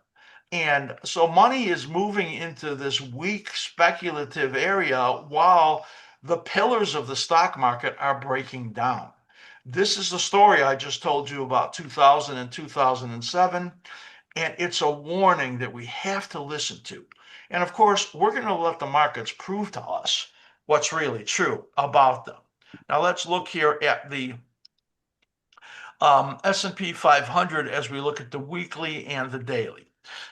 And so money is moving into this weak speculative area while the pillars of the stock market are breaking down. This is the story I just told you about 2000 and 2007. And it's a warning that we have to listen to. And of course, we're going to let the markets prove to us what's really true about them. Now let's look here at the S&P 500 as we look at the weekly and the daily.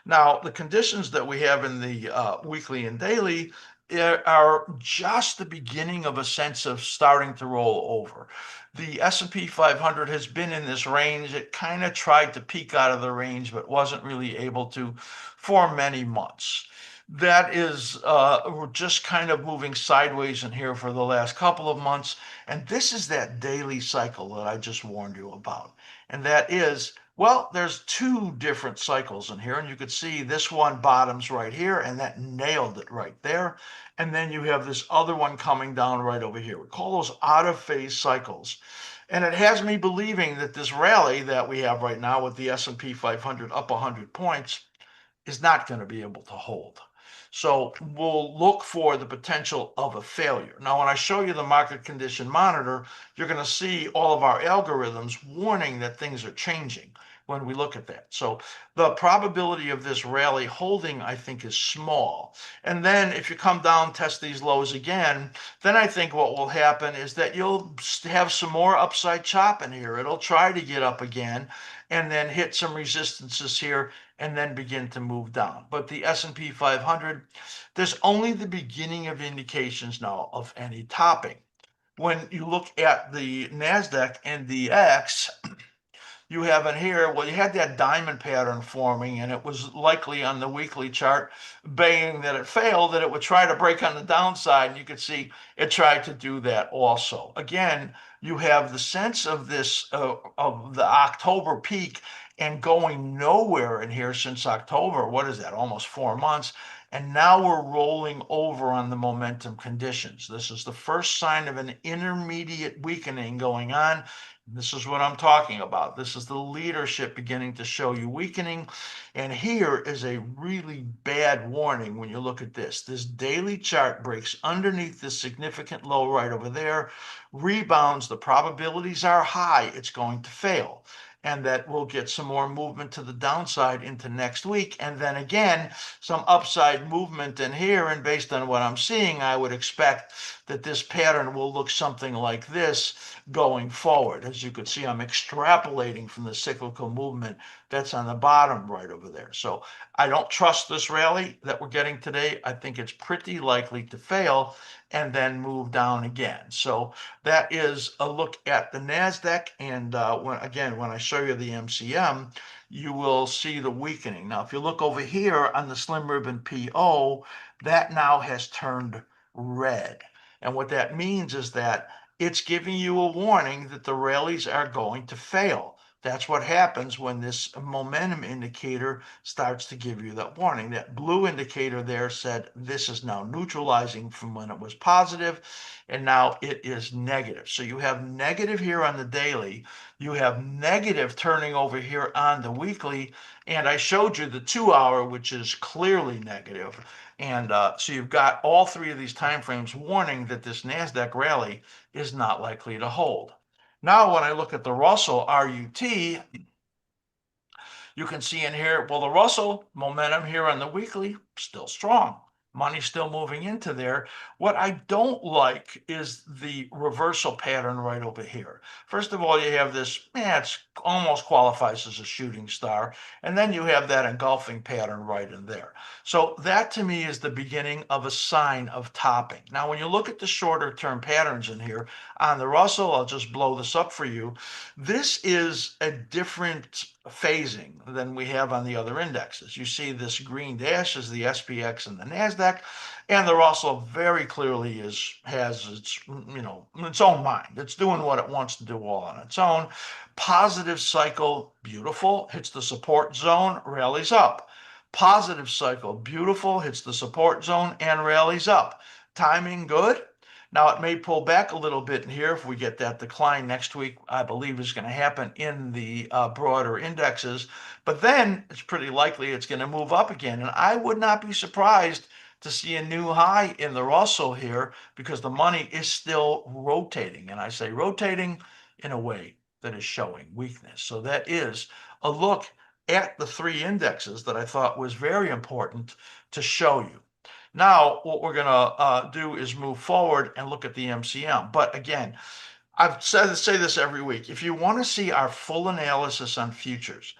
Now, the conditions that we have in the weekly and daily are just the beginning of a sense of starting to roll over. The S&P 500 has been in this range. It kind of tried to peek out of the range, but wasn't really able to for many months. That is, we're just kind of moving sideways in here for the last couple of months. And this is that daily cycle that I just warned you about. And that is, well, there's two different cycles in here. And you could see this one bottoms right here, and that nailed it right there. And then you have this other one coming down right over here. We call those out of phase cycles. And it has me believing that this rally that we have right now with the S&P 500 up 100 points is not going to be able to hold. So we'll look for the potential of a failure. Now, when I show you the market condition monitor, you're going to see all of our algorithms warning that things are changing when we look at that. So the probability of this rally holding, I think, is small. And then if you come down, test these lows again, then I think what will happen is that you'll have some more upside chop in here. It'll try to get up again and then hit some resistances here and then begin to move down. But the S&P 500, there's only the beginning of indications now of any topping. When you look at the NASDAQ and the X, you have in here, well, you had that diamond pattern forming, and it was likely on the weekly chart, being that it failed, that it would try to break on the downside. And you could see it tried to do that also. Again, you have the sense of this, of the October peak and going nowhere in here since October. What is that? Almost 4 months. And now we're rolling over on the momentum conditions. This is the first sign of an intermediate weakening going on. This is what I'm talking about. This is the leadership beginning to show you weakening. And here is a really bad warning when you look at this. This daily chart breaks underneath this significant low right over there, rebounds. The probabilities are high it's going to fail. and that we'll get some more movement to the downside into next week. And then again, some upside movement in here. And based on what I'm seeing, I would expect that this pattern will look something like this going forward. As you can see, I'm extrapolating from the cyclical movement that's on the bottom right over there. So I don't trust this rally that we're getting today. I think it's pretty likely to fail and then move down again. So that is a look at the NASDAQ. And when I show you the MCM, you will see the weakening. Now, if you look over here on the slim ribbon PO, that now has turned red. And what that means is that it's giving you a warning that the rallies are going to fail. That's what happens when this momentum indicator starts to give you that warning. That blue indicator there said this is now neutralizing from when it was positive, and now it is negative. So you have negative here on the daily, you have negative turning over here on the weekly, and I showed you the 2-hour, which is clearly negative. And so you've got all three of these time frames warning that this NASDAQ rally is not likely to hold. Now, when I look at the Russell RUT, you can see in here, well, the Russell momentum here on the weekly, still strong. Money's still moving into there. What I don't like is the reversal pattern right over here. First of all, you have this, it almost qualifies as a shooting star. And then you have that engulfing pattern right in there. So that to me is the beginning of a sign of topping. Now, when you look at the shorter term patterns in here on the Russell, I'll just blow this up for you. This is a different phasing than we have on the other indexes. You see this green dash is the SPX and the NASDAQ, and the Russell very clearly has its, its own mind. It's doing what it wants to do all on its own. Positive cycle, beautiful, hits the support zone, rallies up. Positive cycle, beautiful, hits the support zone and rallies up. Timing, good. Now, it may pull back a little bit in here if we get that decline next week, I believe is going to happen in the broader indexes. But then it's pretty likely it's going to move up again. And I would not be surprised to see a new high in the Russell here because the money is still rotating. And I say rotating in a way that is showing weakness. So that is a look at the three indexes that I thought was very important to show you. Now, what we're going to do is move forward and look at the MCM. But again, I've say this every week. If you want to see our full analysis on futures,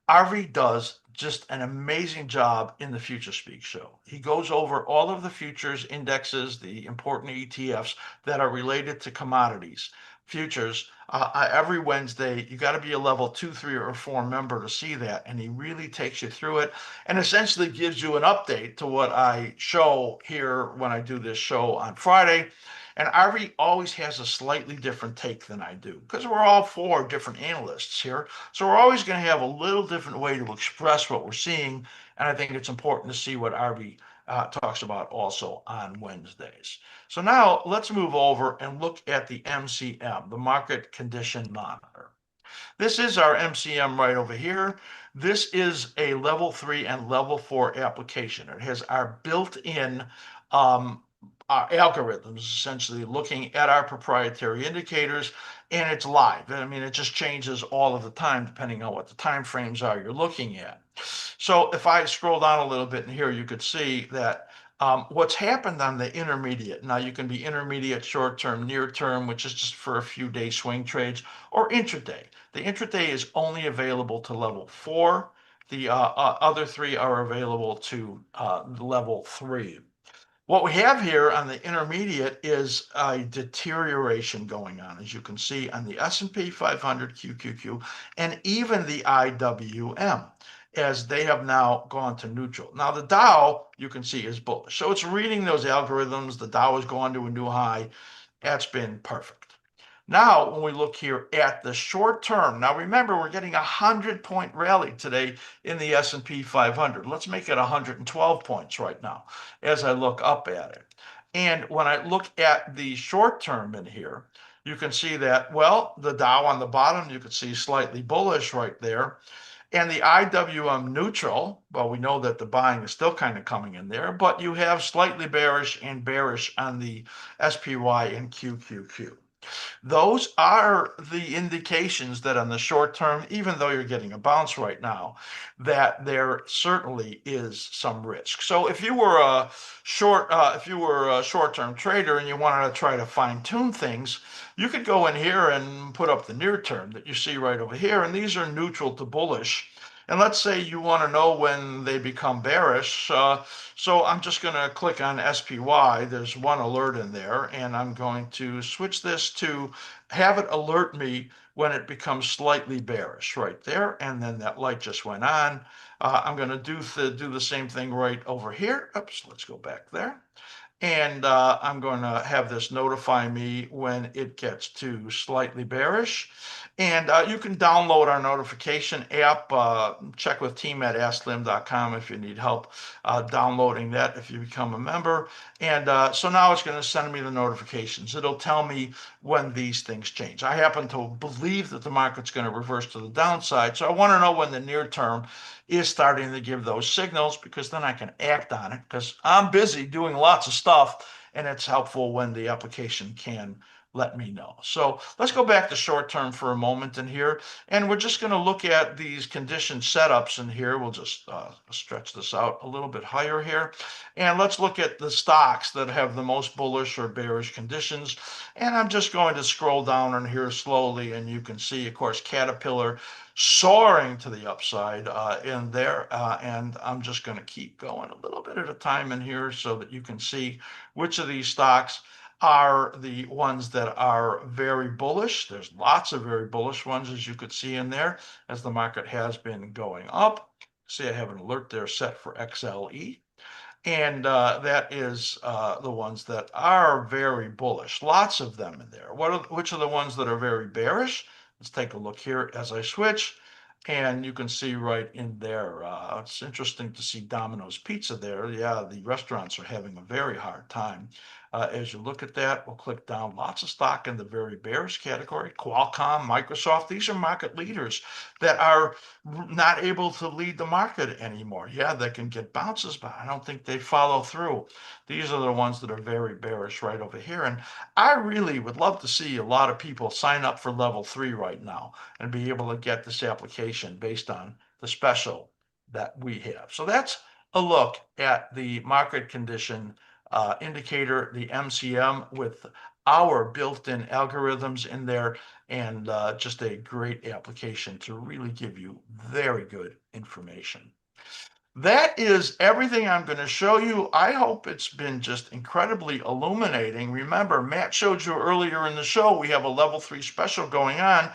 Arvi does just an amazing job in the Future Speak show. He goes over all of the futures indexes, the important ETFs that are related to commodities. Futures every Wednesday. You got to be a level 2, 3, or 4 member to see that, and he really takes you through it and essentially gives you an update to what I show here when I do this show on Friday. And Arvi always has a slightly different take than I do because we're all 4 different analysts here. So we're always going to have a little different way to express what we're seeing. And I think it's important to see what Arvi talks about also on Wednesdays. So now let's move over and look at the MCM, the Market Condition Monitor. This is our MCM right over here. This is a level 3 and level 4 application. It has our built-in our algorithms, essentially looking at our proprietary indicators, and it's live. I mean, it just changes all of the time depending on what the time frames are you're looking at. So if I scroll down a little bit in here, you could see that what's happened on the intermediate. Now you can be intermediate, short term, near term, which is just for a few day swing trades, or intraday. The intraday is only available to level 4. The other 3 are available to level 3. What we have here on the intermediate is a deterioration going on, as you can see on the S&P 500 QQQ and even the IWM, as they have now gone to neutral. Now the Dow, you can see, is bullish. So it's reading those algorithms. The Dow has gone to a new high. That's been perfect. Now, when we look here at the short term, now remember, we're getting a 100-point rally today in the S&P 500. Let's make it 112 points right now as I look up at it. And when I look at the short term in here, you can see that, well, the Dow on the bottom, you can see slightly bullish right there. And the IWM neutral, well, we know that the buying is still kind of coming in there, but you have slightly bearish and bearish on the SPY and QQQ. Those are the indications that on the short term, even though you're getting a bounce right now, that there certainly is some risk. So if you were a short-term trader and you wanted to try to fine-tune things, you could go in here and put up the near term that you see right over here, and these are neutral to bullish. And let's say you want to know when they become bearish. So I'm just going to click on SPY. There's one alert in there, and I'm going to switch this to have it alert me when it becomes slightly bearish right there. And then that light just went on. I'm going to do the same thing right over here. Oops, let's go back there. And I'm going to have this notify me when it gets to slightly bearish. And you can download our notification app. Check with team at askSlim.com if you need help downloading that if you become a member. And so now it's going to send me the notifications. It'll tell me when these things change. I happen to believe that the market's going to reverse to the downside. So I want to know when the near term is starting to give those signals, because then I can act on it, because I'm busy doing lots of stuff, and it's helpful when the application can let me know. So let's go back to short term for a moment in here, and we're just going to look at these condition setups in here. We'll just stretch this out a little bit higher here, and let's look at the stocks that have the most bullish or bearish conditions. And I'm just going to scroll down in here slowly, and you can see, of course, Caterpillar soaring to the upside in there, and I'm just going to keep going a little bit at a time in here so that you can see which of these stocks are the ones that are very bullish. There's lots of very bullish ones, as you could see in there, as the market has been going up. See, I have an alert there set for XLE. And that is the ones that are very bullish. Lots of them in there. Which are the ones that are very bearish? Let's take a look here as I switch. And you can see right in there, it's interesting to see Domino's Pizza there. Yeah, the restaurants are having a very hard time. As you look at that, we'll click down. Lots of stock in the very bearish category. Qualcomm, Microsoft, these are market leaders that are not able to lead the market anymore. Yeah, they can get bounces, but I don't think they follow through. These are the ones that are very bearish right over here. And I really would love to see a lot of people sign up for level 3 right now and be able to get this application based on the special that we have. So that's a look at the market condition indicator, the MCM, with our built-in algorithms in there, and just a great application to really give you very good information. That is everything I'm going to show you. I hope it's been just incredibly illuminating. Remember, Matt showed you earlier in the show, we have a level 3 special going on.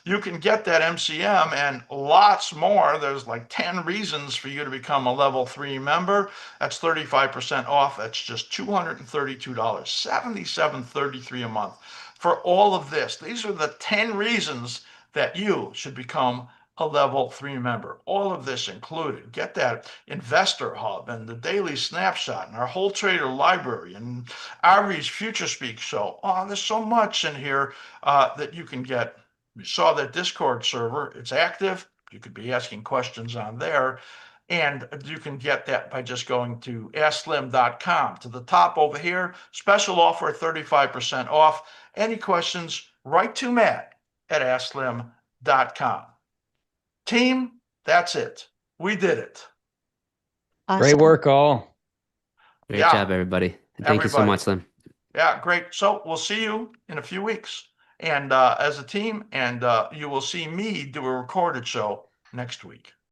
You can get that MCM and lots more. There's like 10 reasons for you to become a level 3 member. That's 35% off. That's just $232, $77.33 a month for all of this. These are the 10 reasons that you should become a level 3 member. All of this included. Get that investor hub and the daily snapshot and our whole trader library and Ari's Future Speak show. Oh, there's so much in here that you can get. You saw that Discord server. It's active. You could be asking questions on there. And you can get that by just going to askSlim.com. To the top over here, special offer, 35% off. Any questions, write to Matt at askSlim.com. Team, that's it. We did it. Great Awesome. work, all. Great Yeah. job, everybody. And thank you so Everybody. much, Slim. Yeah, great. So we'll see you in a few weeks, and as a team, and you will see me do a recorded show next week.